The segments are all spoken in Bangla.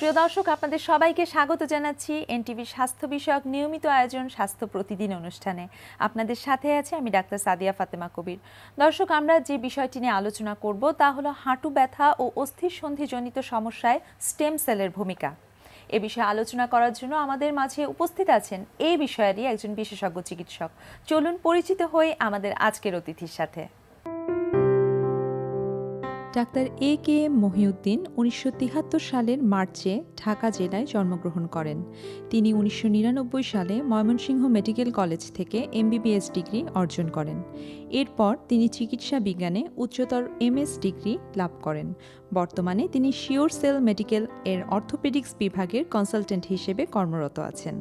প্রিয় দর্শক, আপনাদের সবাইকে স্বাগত জানাচ্ছি এনটিভির স্বাস্থ্য বিষয়ক নিয়মিত আয়োজন স্বাস্থ্য প্রতিদিন অনুষ্ঠানে। আপনাদের সাথে আছে আমি ডাক্তার সাদিয়া ফাতেমা কবির। দর্শক, আমরা যে বিষয়টি নিয়ে আলোচনা করব তা হলো হাঁটু ব্যথা ও অস্থি সন্ধিজনিত সমস্যায় স্টেম সেলের ভূমিকা। এ বিষয়ে আলোচনা করার জন্য আমাদের মাঝে উপস্থিত আছেন এই বিষয়েরই একজন বিশেষজ্ঞ চিকিৎসক। চলুন পরিচিত হই আমাদের আজকের অতিথির সাথে। Doctor A K M. মহিউদ্দিন 1973 সালের মার্চে ঢাকা জেলায় জন্মগ্রহণ করেন। তিনি 1999 সালে ময়মনসিংহ মেডিকেল কলেজ থেকে এমবিবিএস ডিগ্রি অর্জন করেন। এরপর তিনি চিকিৎসা বিজ্ঞানে উচ্চতর এমএস ডিগ্রি লাভ করেন। বর্তমানে তিনি শিওর সেল মেডিকেল এর অর্থোপেডিক্স বিভাগের কনসালটেন্ট হিসেবে কর্মরত আছেন।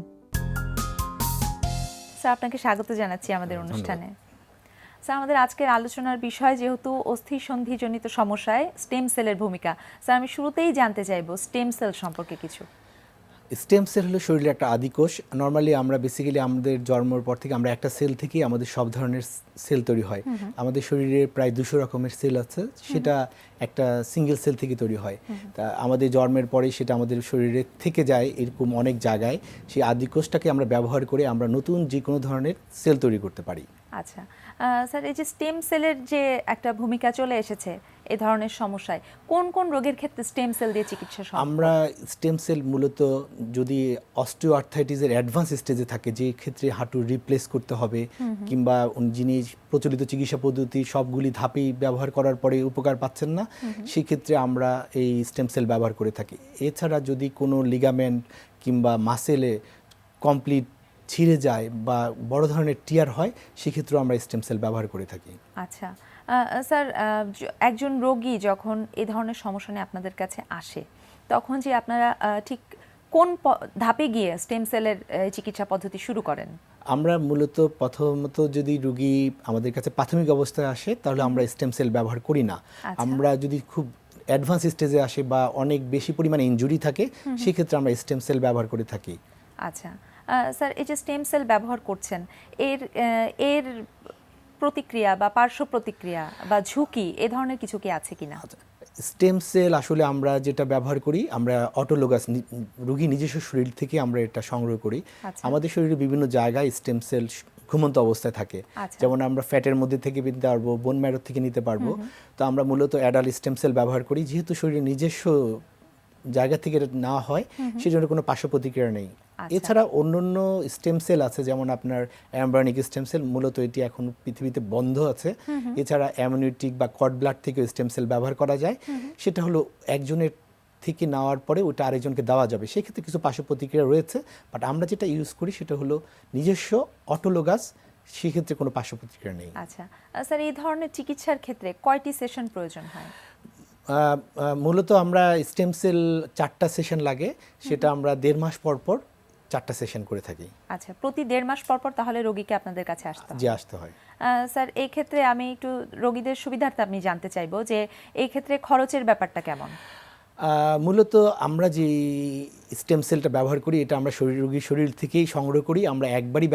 স্যার, আপনাকে স্বাগত জানাচ্ছি আমাদের অনুষ্ঠানে। স্যার, আমাদের আজকের আলোচনার বিষয় যেহেতু অস্থি সন্ধিজনিত সমস্যায় স্টেম সেলের ভূমিকা, স্যার আমি শুরুতেই জানতে চাইব স্টেম সেল সম্পর্কে কিছু। স্টেম সেল হলো শরীরের একটা আদিকোষ। নর্মালি আমরা বেসিক্যালি আমাদের জন্মের পর থেকে আমরা একটা সেল থেকেই আমাদের সব ধরনের সেল তৈরি হয়। আমাদের শরীরে প্রায় 200 রকমের সেল আছে, সেটা একটা সিঙ্গেল সেল থেকে তৈরি হয়। তা আমাদের জন্মের পরেই সেটা আমাদের শরীরে থেকে যায় এরকম অনেক জায়গায়। সেই আদিকোষটাকে আমরা ব্যবহার করে আমরা নতুন যে কোনো ধরনের সেল তৈরি করতে পারি। আচ্ছা স্যার, এই যে স্টেম সেলের যে একটা ভূমিকা চলে এসেছে এই ধরনের সমস্যায়, কোন কোন রোগের ক্ষেত্রে স্টেম সেল দিয়ে চিকিৎসা সম্ভব? আমরা স্টেম সেল মূলত যদি অস্টিওআর্থাইটিসের অ্যাডভান্স স্টেজে থাকে, যে ক্ষেত্রে হাঁটু রিপ্লেস করতে হবে কিংবা যিনি প্রচলিত চিকিৎসা পদ্ধতি সবগুলি ধাপেই ব্যবহার করার পরে উপকার পাচ্ছেন না, সেই ক্ষেত্রে আমরা এই স্টেম সেল ব্যবহার করে থাকি। এছাড়া যদি কোনো লিগামেন্ট কিংবা মাসেলে কমপ্লিট ছিঁড়ে যায় বা বড় ধরনের টিয়ার হয়, সেক্ষেত্রেও আমরা স্টেম সেল ব্যবহার করে থাকি। আচ্ছা স্যার, একজন রোগী যখন এই ধরনের সমস্যা নিয়ে আপনাদের কাছে আসে, তখন যে আপনারা ঠিক কোন ধাপে গিয়ে স্টেম সেলের চিকিৎসা পদ্ধতি শুরু করেন? আমরা মূলত প্রথমত যদি রোগী আমাদের কাছে প্রাথমিক অবস্থায় আসে তাহলে আমরা স্টেম সেল ব্যবহার করি না। আমরা যদি খুব অ্যাডভান্স স্টেজে আসে বা অনেক বেশি পরিমাণে ইনজুরি থাকে, সেক্ষেত্রে আমরা স্টেম সেল ব্যবহার করে থাকি। আচ্ছা স্যার, এই যে স্টেম সেল ব্যবহার করছেন, এর প্রতিক্রিয়া বা পার্শ্ব প্রতিক্রিয়া বা ঝুঁকি এ ধরনের কিছু কি আছে কিনা? স্টেম সেল আসলে আমরা যেটা ব্যবহার করি, আমরা অটোলোগাস রোগী নিজস্ব শরীর থেকে আমরা এটা সংগ্রহ করি। আমাদের শরীরে বিভিন্ন জায়গায় স্টেম সেল ঘুমন্ত অবস্থায় থাকে, যেমন আমরা ফ্যাটের মধ্যে থেকে নিতে পারবো, বোন ম্যারো থেকে নিতে পারবো। তো আমরা মূলত অ্যাডাল্ট স্টেম সেল ব্যবহার করি, যেহেতু শরীরের নিজস্ব জায়গা থেকে না হয় সেজন্য কোনো পার্শ্ব প্রতিক্রিয়া নেই। এছাড়া অন্যান্য স্টেম সেল আছে, যেমন আপনার অ্যাম্বারনিক স্টেম সেল, মূলত এটি এখন পৃথিবীতে বন্ধ আছে। এছাড়া অ্যামনিউটিক বা কর্ড ব্লাড থেকে স্টেম সেল ব্যবহার করা যায়। সেটা হলো একজনের থেকে নেওয়ার পরে ওটা আরেকজনকে দেওয়া যাবে, সেক্ষেত্রে কিছু পার্শ্ব প্রতিক্রিয়া রয়েছে। বাট আমরা যেটা ইউজ করি সেটা হলো নিজস্ব অটোলোগাস, সেক্ষেত্রে কোনো পার্শ্ব প্রতিক্রিয়া নেই। আচ্ছা স্যার, এই ধরনের চিকিৎসার ক্ষেত্রে কয়টি সেশন প্রয়োজন হয়? মূলত আমরা স্টেম সেল 4টা সেশন লাগে, সেটা আমরা 1.5 মাস পর পর 4টা সেশন করে থাকি। আচ্ছা, প্রতি 1.5 মাস পর পর তাহলে রোগীকে আপনাদের কাছে আসতে হয়? জি, আসতে হয়। স্যার, এই ক্ষেত্রে আমি একটু রোগীদের সুবিধার্থে আমি জানতে চাইবো যে এই ক্ষেত্রে খরচের ব্যাপারটা কেমন? মূলত আমরা যে স্টেম সেলটা ব্যবহার করি এটা আমরা রোগীর শরীর থেকেই সংগ্রহ করি। আমরা একবারই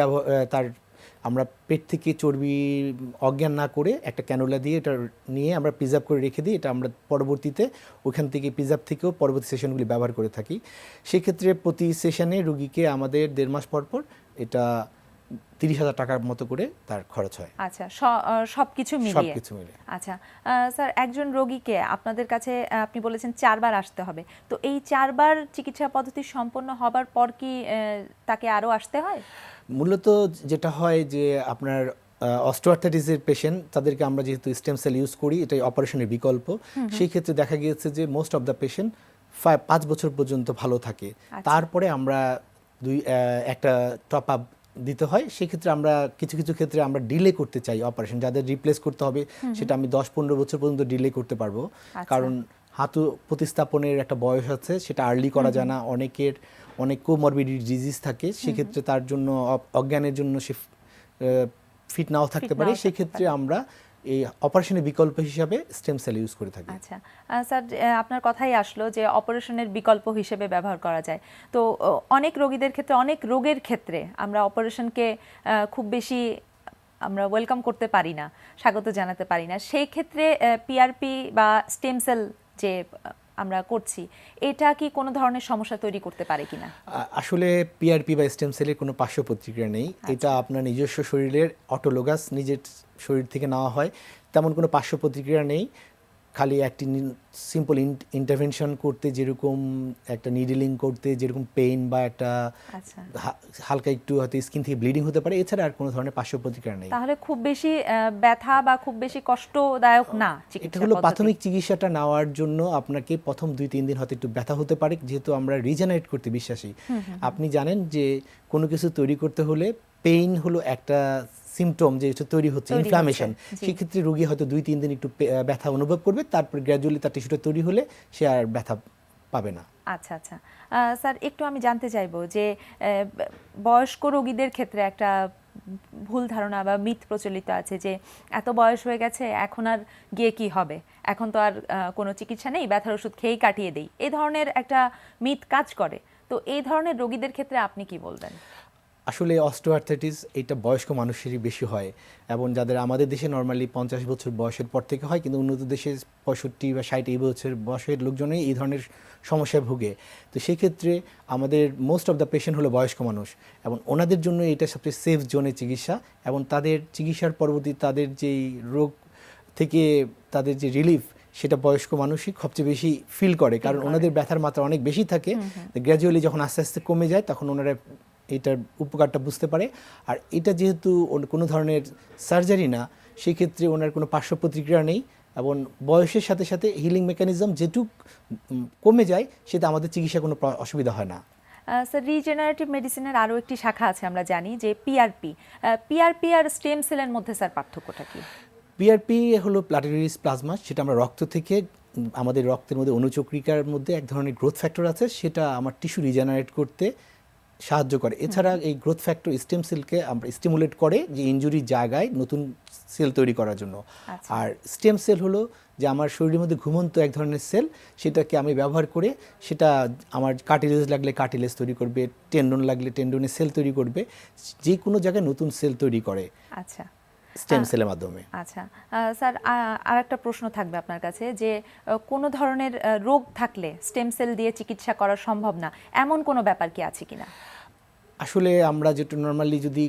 আমরা পেট থেকে চর্বি অজ্ঞান না করে একটা ক্যানুলা দিয়ে এটা নিয়ে আমরা প্রিজার্ভ করে রেখে দিই। এটা আমরা পরবর্তীতে ওখান থেকে প্রিজার্ভ থেকেও পরবর্তী সেশনগুলি ব্যবহার করে থাকি। সেক্ষেত্রে প্রতি সেশনে রোগীকে আমাদের 1.5 মাস পর পর এটা 30,000 টাকার মতো করে তার খরচ হয়। আচ্ছা, সবকিছু মিলিয়ে? আচ্ছা স্যার, একজন রোগীকে আপনাদের কাছে আপনি বলেছেন 4 বার আসতে হবে, তো এই 4 বার চিকিৎসা পদ্ধতি সম্পন্ন হবার পর কি তাকে আরও আসতে হয়? মূলত যেটা হয় যে আপনার অস্টিওআর্থাইটিসের পেশেন্ট, তাদেরকে আমরা যেহেতু স্টেম সেল ইউজ করি, এটাই অপারেশনের বিকল্প। সেই ক্ষেত্রে দেখা গিয়েছে যে মোস্ট অফ দ্য পেশেন্ট 5 বছর পর্যন্ত ভালো থাকে। তারপরে আমরা একটা টপ আপ দিতে হয়। সেক্ষেত্রে আমরা কিছু কিছু ক্ষেত্রে আমরা ডিলে করতে চাই অপারেশন, যাদের রিপ্লেস করতে হবে সেটা আমি 10-15 বছর পর্যন্ত ডিলে করতে পারবো। কারণ হাঁটু প্রতিস্থাপনের একটা বয়স আছে, সেটা আর্লি করা যায় না। অনেক কোমরবিডিটি ডিজিজ থাকে, সেক্ষেত্রে তার জন্য অজ্ঞানের জন্য সে ফিট নাও থাকতে পারে। সেক্ষেত্রে আমরা এই অপারেশনের বিকল্প হিসাবে স্টেম সেল ইউজ করে থাকি। আচ্ছা স্যার, আপনার কথাই আসলো যে অপারেশনের বিকল্প হিসেবে ব্যবহার করা যায়। তো অনেক রোগীদের ক্ষেত্রে, অনেক রোগের ক্ষেত্রে আমরা অপারেশনকে খুব বেশি আমরা ওয়েলকাম করতে পারি না, স্বাগত জানাতে পারি না। সেই ক্ষেত্রে পিআরপি বা স্টেম সেল যে আমরা করছি, এটা কি কোনো ধরনের সমস্যা তৈরি করতে পারে কিনা? আসলে পিআরপি বা স্টেম সেলের কোনো পার্শ্ব প্রতিক্রিয়া নেই। এটা আপনার নিজস্ব শরীরের অটোলোগাস, নিজের শরীর থেকে নেওয়া হয়, তেমন কোনো পার্শ্ব প্রতিক্রিয়া নেই। খালি একটি সিম্পল ইন্টারভেনশন করতে যেরকম একটা নিডলিং করতে যেরকম পেইন বা একটা হালকা একটু হয়তো স্কিন থেকে ব্লিডিং হতে পারে, এছাড়া আর কোনো ধরনের পার্শ্ব প্রতিক্রিয়া নেই। তাহলে খুব বেশি ব্যথা বা খুব বেশি কষ্টদায়ক না চিকিৎসা। এটা হলো প্রাথমিক চিকিৎসাটা নেওয়ার জন্য আপনাকে প্রথম 2-3 দিন হয়তো একটু ব্যথা হতে পারে, যেহেতু আমরা রিজেনারেট করতে বিশ্বাসী। আপনি জানেন যে কোনো কিছু তৈরি করতে হলে পেইন হলো একটা সিমটম যে এটা তৈরি হচ্ছে, ইনফ্লামেশন। সেক্ষেত্রে রোগী হয়তো 2-3 দিন একটু ব্যথা অনুভব করবে, তারপর গ্র্যাজুয়ালি তার টিস্যুটা তৈরি হলে সে আর ব্যথা পাবে না। আচ্ছা আচ্ছা স্যার, একটু আমি জানতে চাইবো যে বয়স্ক রোগীদের ক্ষেত্রে একটা ভুল ধারণা বা মিথ প্রচলিত আছে যে এত বয়স হয়ে গেছে এখন আর গিয়ে কি হবে, এখন তো আর কোনো চিকিৎসা নেই, ব্যথার ওষুধ খেয়েই কাটিয়ে দেই, এই ধরনের একটা মিথ কাজ করে। তো এই ধরনের রোগীদের ক্ষেত্রে আপনি কি বলবেন? আসলে অস্টিওআর্থ্রাইটিস এটা বয়স্ক মানুষেরই বেশি হয়, এবং যাদের আমাদের দেশে নর্মালি 50 বছর বয়সের পর থেকে হয়, কিন্তু উন্নত দেশে 65 বা 60 এই বছর বয়সের লোকজনই এই ধরনের সমস্যায় ভুগে। তো সেই ক্ষেত্রে আমাদের মোস্ট অফ দ্য পেশেন্ট হলো বয়স্ক মানুষ, এবং ওনাদের জন্য এটা সবচেয়ে সেফ জোনের চিকিৎসা, এবং তাদের চিকিৎসার পরবর্তী তাদের যেই রোগ থেকে তাদের যে রিলিফ, সেটা বয়স্ক মানুষই সবচেয়ে বেশি ফিল করে, কারণ ওনাদের ব্যথার মাত্রা অনেক বেশি থাকে। গ্র্যাজুয়ালি যখন আস্তে আস্তে কমে যায় তখন ওনারা এটার উপকারটা বুঝতে পারে। আর এটা যেহেতু কোনো ধরনের সার্জারি না, সেক্ষেত্রে ওনার কোনো পার্শ্ব প্রতিক্রিয়া নেই, এবং বয়সের সাথে সাথে হিলিং মেকানিজম যেটুক কমে যায় সেটা আমাদের চিকিৎসা কোনো অসুবিধা হয় না। স্যার, রিজেনারেটিভ মেডিসিনের আরও একটি শাখা আছে, আমরা জানি যে পিআরপি। পিআরপি আর স্টেম সেলের মধ্যে স্যার পার্থক্যটা কি? পিআরপি হলো প্লাটিরিস প্লাজমা, সেটা আমরা রক্ত থেকে, আমাদের রক্তের মধ্যে অনুচক্রিকার মধ্যে এক ধরনের গ্রোথ ফ্যাক্টর আছে, সেটা আমার টিস্যু রিজেনারেট করতে সাহায্য করে। এছাড়া এই গ্রোথ ফ্যাক্টর স্টেম সেলকে আমরা স্টিমুলেট করে যে ইনজুরির জায়গায় নতুন সেল তৈরি করার জন্য। আর স্টেম সেল হলো যে আমার শরীরের মধ্যে ঘুমন্ত এক ধরনের সেল, সেটাকে আমি ব্যবহার করে সেটা আমার কার্টিলেজ লাগলে কার্টিলেজ তৈরি করবে, টেন্ডন লাগলে টেন্ডনের সেল তৈরি করবে, যে কোনো জায়গায় নতুন সেল তৈরি করে। আচ্ছা, স্টেম সেলের মাধ্যমে। আচ্ছা স্যার, আর একটা প্রশ্ন থাকবে আপনার কাছে যে কোনো ধরনের রোগ থাকলে স্টেম সেল দিয়ে চিকিৎসা করা সম্ভব না, এমন কোনো ব্যাপার কি আছে কিনা? আসলে আমরা যেটা নর্মালি যদি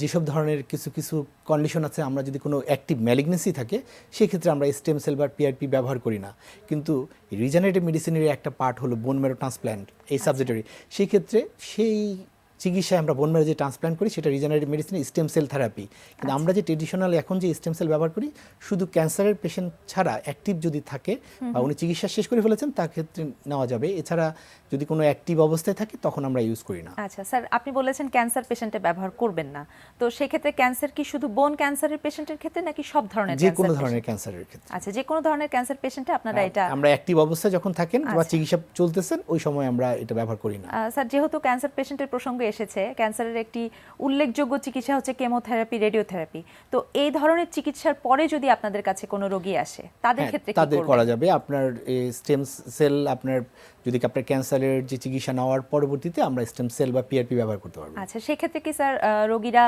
যেসব ধরনের কিছু কিছু কন্ডিশন আছে, আমরা যদি কোনো অ্যাক্টিভ ম্যালিগনেন্সি থাকে, সেক্ষেত্রে আমরা স্টেম সেল বা পিআরপি ব্যবহার করি না। কিন্তু রিজেনারেটিভ মেডিসিনের একটা পার্ট হলো বোন ম্যারো ট্রান্সপ্ল্যান্ট, এই সাবজেক্টরি। সেই ক্ষেত্রে সেই চিকিৎসায় আমরা বোন ম্যারো যে ট্রান্সপ্ল্যান্ট করি সেটা regenerative medicine stem cell therapy. কিন্তু আমরা যে ট্রেডিশনাল এখন যে স্টেম সেল ব্যবহার করি, শুধু ক্যান্সারের পেশেন্ট ছাড়া অ্যাক্টিভ যদি থাকে বা উনি চিকিৎসা শেষ করে ফেলেছেন তার ক্ষেত্রে নেওয়া যাবে, এছাড়া যদি কোনো অ্যাক্টিভ অবস্থায় থাকে তখন আমরা ইউজ করি না। আচ্ছা স্যার, আপনি বলেছেন ক্যান্সার পেশেন্টে ব্যবহার করবেন না, তো সেক্ষেত্রে ক্যান্সার কি শুধু বোন ক্যান্সারের পেশেন্টের ক্ষেত্রে নাকি সব ধরনের? যে কোনো ধরনের ক্যান্সারের ক্ষেত্রে। আচ্ছা, যে কোনো ধরনের ক্যান্সার পেশেন্টে আপনারা এটা, আমরা অ্যাক্টিভ অবস্থায় যখন থাকেন বা চিকিৎসা চলতেছেন ওই সময় আমরা এটা ব্যবহার করি না। স্যার, যেহেতু ক্যান্সার পেশেন্টের প্রসঙ্গ এসেছে, ক্যান্সারের একটি উল্লেখযোগ্য চিকিৎসা হচ্ছে কেমোথেরাপি, রেডিওথেরাপি। তো এই ধরনের চিকিৎসার পরে যদি আপনাদের কাছে কোনো রোগী আসে, তাদের ক্ষেত্রে কি তাদের করবেন? করা যাবে আপনার স্টেম সেল, আপনার যদি আপনার ক্যান্সারের যে চিকিৎসা নেওয়ার পরবর্তীতে আমরা স্টেম সেল বা পিআরপি ব্যবহার করতে পারবো। আচ্ছা, সেক্ষেত্রে কি স্যার রোগীরা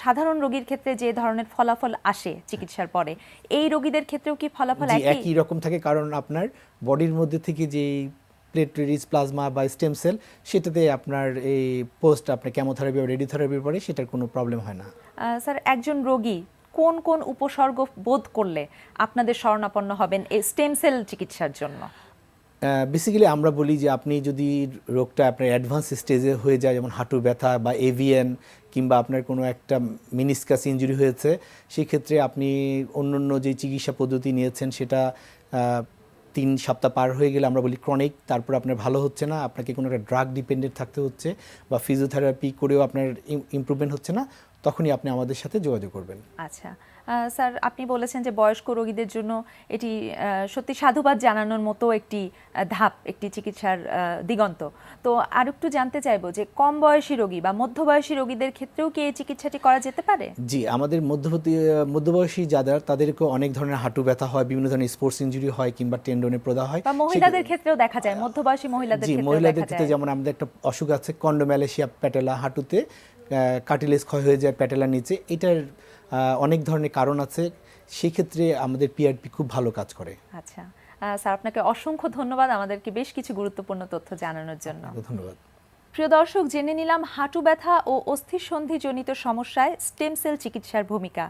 সাধারণ রোগীর ক্ষেত্রে যে ধরনের ফলাফল আসে চিকিৎসার পরে, এই রোগীদের ক্ষেত্রেও কি ফলাফল একই রকম থাকে? কারণ আপনার বডির মধ্যে থেকে যে প্লেটলেটস, প্লাজমা বা স্টেম সেল, সেটাতে আপনার এই পোস্ট আপনার কেমোথেরাপি বা রেডিওথেরাপির পরে সেটার কোনো প্রবলেম হয় না। স্যার, একজন রোগী কোন কোন উপসর্গ বোধ করলে আপনাদের শরণাপন্ন হবেন এই স্টেম সেল চিকিৎসার জন্য? বেসিক্যালি আমরা বলি যে আপনি যদি রোগটা আপনার অ্যাডভান্স স্টেজে হয়ে যায়, যেমন হাঁটু ব্যথা বা এভিএন, কিংবা আপনার কোনো একটা মিনিসকাস ইনজুরি হয়েছে, সেক্ষেত্রে আপনি অন্য যে চিকিৎসা পদ্ধতি নিয়েছেন সেটা 3 সপ্তাহ পার হয়ে গেলে আমরা বলি ক্রনিক, তারপর আপনার ভালো হচ্ছে না, আপনাকে কোনো একটা ড্রাগ ডিপেন্ডেন্ট থাকতে হচ্ছে বা ফিজিওথেরাপি করেও আপনার ইমপ্রুভমেন্ট হচ্ছে না, তখনই আপনি আমাদের সাথে যোগাযোগ করবেন। আচ্ছা স্যার, আপনি বলেছেন যে বয়স্ক রোগীদের জন্য এটি সত্যি সাধুবাদ জানানোর মতো একটি ধাপ, একটি চিকিৎসার দিগন্ত। তো আর একটু জানতে চাইবো যে কম বয়সী রোগী বা মধ্যবয়সী রোগীদের ক্ষেত্রেও কি এই চিকিৎসাটি করা যেতে পারে? জি, আমাদের মধ্যবয়সী যাদের, তাদেরকে অনেক ধরনের হাঁটু ব্যথা হয়, বিভিন্ন ধরনের স্পোর্টস ইনজুরি হয়, কিংবা টেন্ডনে প্রদাহ হয়, বা মহিলাদের ক্ষেত্রেও দেখা যায়, মধ্যবয়সী মহিলাদের ক্ষেত্রেও দেখা যায়। মহিলাদের ক্ষেত্রে যেমন আমাদের একটা অসুখ আছে কন্ডোম্যালেশিয়া প্যাটেলা, হাঁটুতে কার্টিলেজ ক্ষয় হয়ে যায় প্যাটেলার নিচে, এটার অনেক ধরনের কারণ আছে, সেক্ষেত্রে আমাদের পিআরপি খুব ভালো কাজ করে। আচ্ছা স্যার আপনাকে অসংখ্য ধন্যবাদ আমাদেরকে বেশ কিছু গুরুত্বপূর্ণ তথ্য জানানোর জন্য। ধন্যবাদ। প্রিয় দর্শক, জেনে নিলাম হাঁটু ব্যথা ও অস্থিসন্ধিজনিত সমস্যায় স্টেম সেল চিকিৎসার ভূমিকা।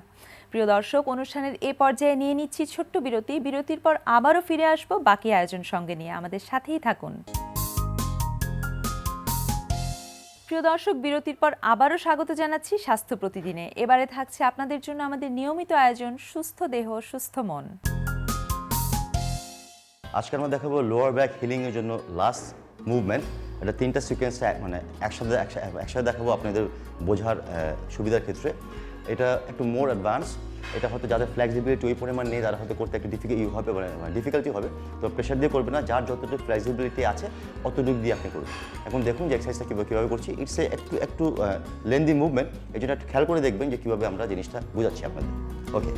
প্রিয় দর্শক, অনুষ্ঠানের এ পর্যায়ে নিয়ে নিচ্ছি ছোট্ট বিরতি। বিরতির পর আবারও ফিরে আসব বাকি আয়োজন সঙ্গে নিয়ে, আমাদের সাথেই থাকুন। প্রিয় দর্শক, বিরতির পর আবারও স্বাগত জানাচ্ছি স্বাস্থ্য প্রতিদিনে। এবারে থাকছে আপনাদের জন্য আমাদের নিয়মিত আয়োজন সুস্থ দেহ সুস্থ মন। আজকে আমরা দেখাবো লোয়ার ব্যাক হিলিং এর জন্য লাস্ট মুভমেন্ট। এটা 3টা সিকোয়েন্স মানে একসাথে দেখাবো আপনাদের বোঝার সুবিধার ক্ষেত্রে। এটা একটু মোর অ্যাডভান্স। এটা হয়তো যাদের ফ্লেক্সিবিলিটি ওই পরিমাণ নেই তারা হয়তো করতে একটু ডিফিকাল্টি হবে, তো প্রেশার দিয়ে করবে না। যার যতটুকু ফ্লেক্সিবিলিটি আছে অতটুকু দিয়ে আপনি করবেন। এখন দেখুন যে এক্সারসাইজটা কীভাবে করছি। ইটস একটু লেন্দি মুভমেন্ট, এই জন্য একটু খেয়াল করে দেখবেন যে কীভাবে আমরা জিনিসটা বোঝাচ্ছি আপনাদের। ওকে,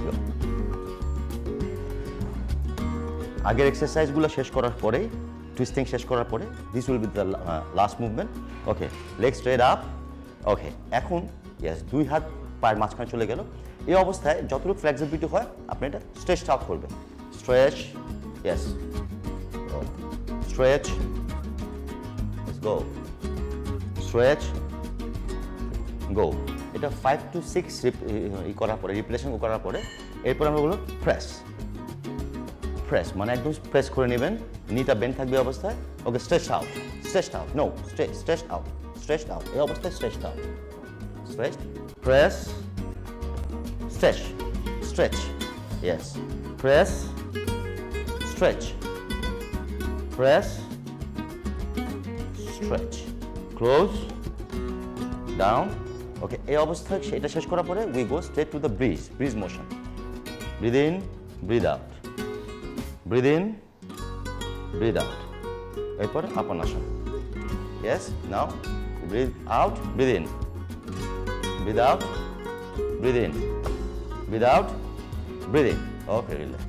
আগের এক্সারসাইজগুলো শেষ করার পরে, টুইস্টিং শেষ করার পরে, this will be the last movement. Okay, leg straight up. Okay, এখন ইয়েস, 2 হাত পায়ের মাঝখানে চলে গেল। এই অবস্থায় যতটুকু ফ্লেক্সিবিলিটি হয় আপনি এটা স্ট্রেচ আউট করবেন। Stretch, yes, stretch, let's go, stretch, go. এটা 5 to 6 করার পরে, রিপিটেশন করার পরে এরপর আমরা বলবো প্রেস। প্রেস মানে একদম প্রেস করে নেবেন, নিটা বেন্ড থাকবে অবস্থায়। Okay, stretch out, stretch out, no stretch out, stretch out, এই অবস্থায় stretch out, stretch, press, stretch, stretch, yes, press, stretch, press, stretch, close, down. Okay, এই অবস্থায় এটা শেষ করার পরে we go straight to the bridge motion. Breathe in, breathe out, breathe in, breathe out. এরপর আপানাসন। Yes, now breathe out, breathe in, breathe out, breathe in, breathe out, breathe in. Okay, relax.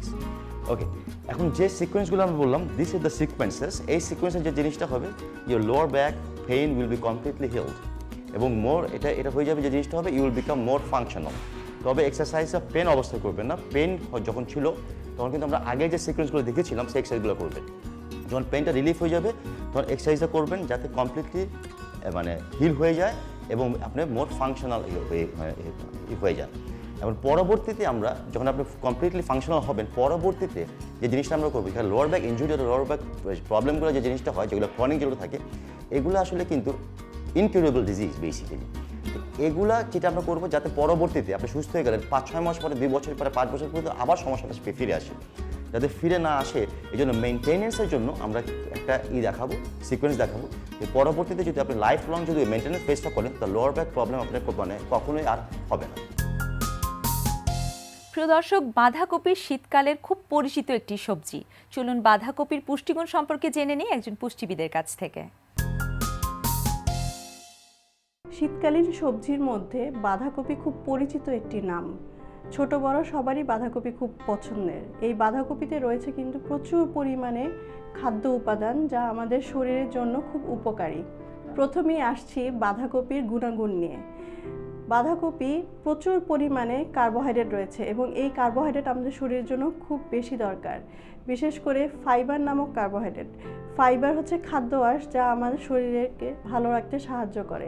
Okay, এখন যে সিকোয়েন্সগুলো আমি বললাম, দিস ইজ দ্য সিকোয়েন্সেস। এই সিকোয়েন্সের যে জিনিসটা হবে, your lower back pain will be completely healed, এবং মোর এটা হয়ে যাবে যে জিনিসটা হবে, you will become more functional. তবে এক্সারসাইজটা পেন অবস্থায় করবেন না। পেন যখন ছিল তখন কিন্তু আমরা আগে যে সিকোয়েন্সগুলো দেখেছিলাম সেই এক্সারসাইজগুলো করবেন। যখন পেনটা রিলিফ হয়ে যাবে তখন এক্সারসাইজটা করবেন যাতে কমপ্লিটলি মানে হিল হয়ে যায় এবং আপনি মোর ফাংশনাল হয়ে যান। এবং পরবর্তীতে আমরা যখন আপনি কমপ্লিটলি ফাংশনাল হবেন, পরবর্তীতে যে জিনিসটা আমরা করবো, এখানে lower back injury, lower back প্রবলেমগুলো যে জিনিসটা হয়, যেগুলো ক্রনিক যেগুলো থাকে, এগুলো আসলে কিন্তু ইনকিউরেবল ডিজিজ বেসিক্যালি। এগুলা যেটা আমরা করবো যাতে পরবর্তীতে আপনি সুস্থ হয়ে গেলেন 5-6 মাস পরে, 2 বছর পরে, 5 বছর পরে আবার সমস্যাটা ফিরে আসে। যাতে ফিরে না আসে এই জন্য মেনটেনেন্সের জন্য আমরা একটা দেখাবো, সিকোয়েন্স দেখাবো, যে পরবর্তীতে যদি আপনি লাইফ লং যদি মেনটেনেন্স ফেসটা করেন তা লোয়ার ব্যাক প্রবলেম আপনার কখনোই আর হবে না। প্রিয় দর্শক, বাঁধাকপি শীতকালের খুব পরিচিত একটি সবজি। চলুন বাঁধাকপির পুষ্টিগুণ সম্পর্কে জেনে নিই একজন পুষ্টিবিদের কাছ থেকে। শীতকালীন সবজির মধ্যে বাঁধাকপি খুব পরিচিত একটি নাম। ছোট বড় সবারই বাঁধাকপি খুব পছন্দের। এই বাঁধাকপিতে রয়েছে কিন্তু প্রচুর পরিমাণে খাদ্য উপাদান যা আমাদের শরীরের জন্য খুব উপকারী। প্রথমেই আসছি বাঁধাকপির গুণাগুণ নিয়ে। বাঁধাকপি প্রচুর পরিমাণে কার্বোহাইড্রেট রয়েছে এবং এই কার্বোহাইড্রেট আমাদের শরীরের জন্য খুব বেশি দরকার, বিশেষ করে ফাইবার নামক কার্বোহাইড্রেট। ফাইবার হচ্ছে খাদ্য আঁশ যা আমাদের শরীরকে ভালো রাখতে সাহায্য করে।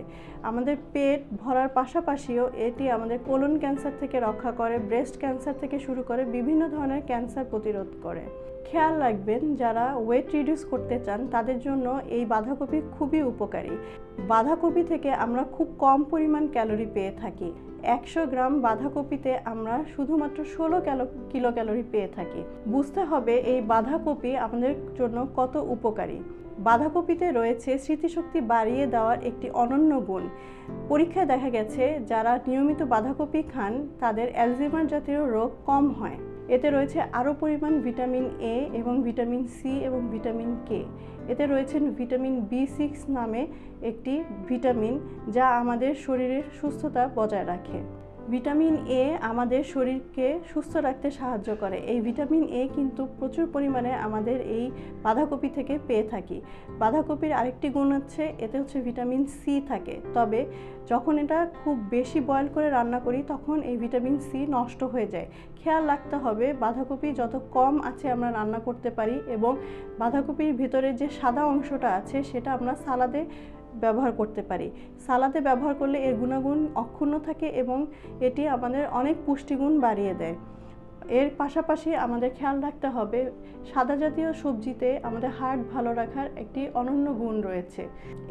আমাদের পেট ভরার পাশাপাশিও এটি আমাদের কোলন ক্যান্সার থেকে রক্ষা করে, ব্রেস্ট ক্যান্সার থেকে শুরু করে বিভিন্ন ধরনের ক্যান্সার প্রতিরোধ করে। খেয়াল রাখবেন, যারা ওয়েট রিডিউস করতে চান তাদের জন্য এই বাঁধাকপি খুবই উপকারী। বাঁধাকপি থেকে আমরা খুব কম পরিমাণ ক্যালোরি পেয়ে থাকি। 100 গ্রাম বাঁধাকপিতে আমরা শুধুমাত্র 16 কিলো ক্যালোরি পেয়ে থাকি। বুঝতে হবে এই বাঁধাকপি আমাদের জন্য কত উপকারী। বাঁধাকপিতে রয়েছে স্মৃতিশক্তি বাড়িয়ে দেওয়ার একটি অনন্য গুণ। পরীক্ষায় দেখা গেছে যারা নিয়মিত বাঁধাকপি খান তাদের অ্যালঝেইমার জাতীয় রোগ কম হয়। এতে রয়েছে আরও পরিমাণ ভিটামিন এ এবং ভিটামিন সি এবং ভিটামিন কে। এতে রয়েছেন ভিটামিন B6 নামে একটি ভিটামিন যা আমাদের শরীরের সুস্থতা বজায় রাখে। ভিটামিন এ আমাদের শরীরকে সুস্থ রাখতে সাহায্য করে। এই ভিটামিন এ কিন্তু প্রচুর পরিমাণে আমাদের এই বাঁধাকপি থেকে পেয়ে থাকি। বাঁধাকপির আরেকটি গুণ হচ্ছে এতে হচ্ছে ভিটামিন সি থাকে, তবে যখন এটা খুব বেশি বয়েল করে রান্না করি তখন এই ভিটামিন সি নষ্ট হয়ে যায়। খেয়াল রাখতে হবে বাঁধাকপি যত কম আছে আমরা রান্না করতে পারি, এবং বাঁধাকপির ভিতরে যে সাদা অংশটা আছে সেটা আমরা সালাদে ব্যবহার করতে পারি। সালাদে ব্যবহার করলে এর গুণাগুণ অক্ষুণ্ণ থাকে এবং এটি আমাদের অনেক পুষ্টিগুণ বাড়িয়ে দেয়। এর পাশাপাশি আমাদের খেয়াল রাখতে হবে সাদা জাতীয় সবজিতে আমাদের হার্ট ভালো রাখার একটি অনন্য গুণ রয়েছে।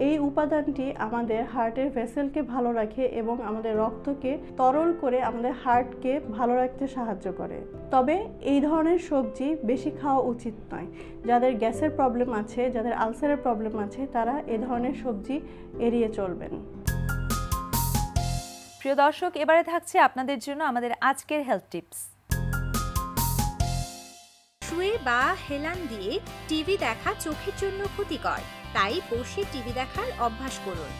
এই উপাদানটি আমাদের হার্টের ভেসেলকে ভালো রাখে এবং আমাদের রক্তকে তরল করে আমাদের হার্টকে ভালো রাখতে সাহায্য করে। তবে এই ধরনের সবজি বেশি খাওয়া উচিত নয়। যাদের গ্যাসের প্রবলেম আছে, যাদের আলসারের প্রবলেম আছে, তারা এই ধরনের সবজি এড়িয়ে চলবেন। প্রিয় দর্শক, এবারে থাকছে আপনাদের জন্য আমাদের আজকের হেলথ টিপস। শুয়ে বা হেলান দিয়ে টিভি দেখা চোখের জন্য ক্ষতিকর, তাই বসে টিভি দেখার অভ্যাস করুন।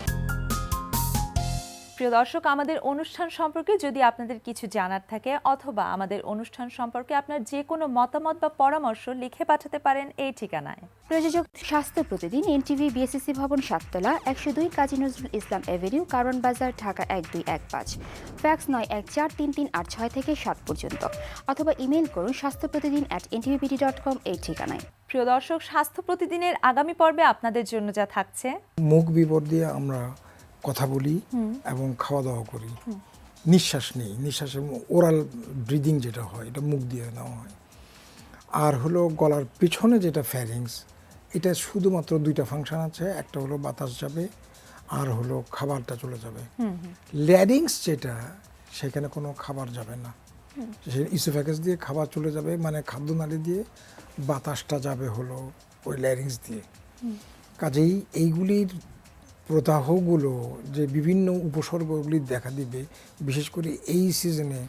প্রিয় দর্শক, আমাদের অনুষ্ঠান সম্পর্কে যদি আপনাদের কিছু জানার থাকে অথবা আমাদের অনুষ্ঠান সম্পর্কে আপনার যে কোনো মতামত বা পরামর্শ লিখে পাঠাতে পারেন এই ঠিকানায়। প্রযোজক স্বাস্থ্য প্রতিদিন, এনটিভি, বিএসসি ভবন, 7 তলা, 102 কাজী নজরুল ইসলাম এভিনিউ, কারণ বাজার, ঢাকা 1215। ফ্যাক্স 91433386 থেকে 7 পর্যন্ত, অথবা ইমেল করুন স্বাস্থ্যপ্রতিদিন@ntvpd.com এই ঠিকানায়। প্রিয় দর্শক, স্বাস্থ্য প্রতিদিনের আগামী পর্বে আপনাদের জন্য যা থাকছে: মুখ বিবর দিয়ে আমরা কথা বলি এবং খাওয়া দাওয়া করি, নিঃশ্বাস নেই, নিঃশ্বাস ওরাল ব্রিদিং যেটা হয় এটা মুখ দিয়ে নেওয়া হয়। আর হলো গলার পিছনে যেটা ফ্যারিংস, এটা শুধুমাত্র 2টা ফাংশন আছে, একটা হলো বাতাস যাবে আর হলো খাবারটা চলে যাবে। ল্যারিংস যেটা, সেখানে কোনো খাবার যাবে না, সে ইসোফ্যাগাস দিয়ে খাবার চলে যাবে, মানে খাদ্যনালী দিয়ে, বাতাসটা যাবে হলো ওই ল্যারিংস দিয়ে। কাজেই এইগুলির প্রদাহগুলো যে বিভিন্ন উপসর্গগুলি দেখা দিবে, বিশেষ করে এই সিজনে,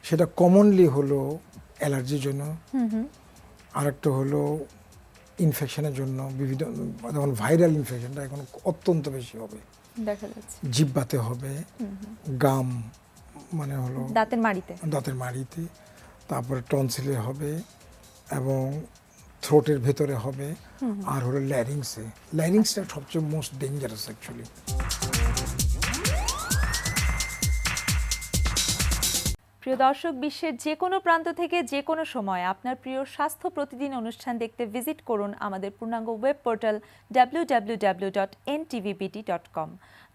সেটা কমনলি হলো অ্যালার্জির জন্য, আরেকটা হলো ইনফেকশনের জন্য, বিভিন্ন যেমন ভাইরাল ইনফেকশনটা এখন অত্যন্ত বেশি হবে, দেখা যাচ্ছে জিহ্বাতে হবে, গাম মানে হলো দাঁতের মাড়িতে, তারপরে টনসিলে হবে এবং থ্রোটের ভেতরে হবে, আর হলো ল্যারিংসটা সবচেয়ে মোস্ট ডেঞ্জারাস অ্যাকচুয়ালি। প্রিয় দর্শক, বিশ্বের যে কোনো প্রান্ত থেকে যে কোনো সময় আপনার প্রিয় স্বাস্থ্য প্রতিদিন অনুষ্ঠান দেখতে ভিজিট করুন আমাদের পূর্ণাঙ্গ ওয়েব পোর্টাল www.ntvpt.com।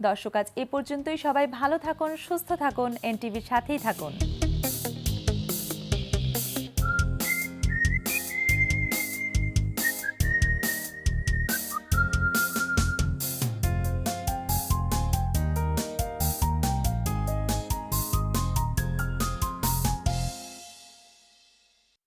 দর্শক, আজ এ পর্যন্তই। সবাই ভালো থাকুন, সুস্থ থাকুন, এনটিভির সাথেই থাকুন।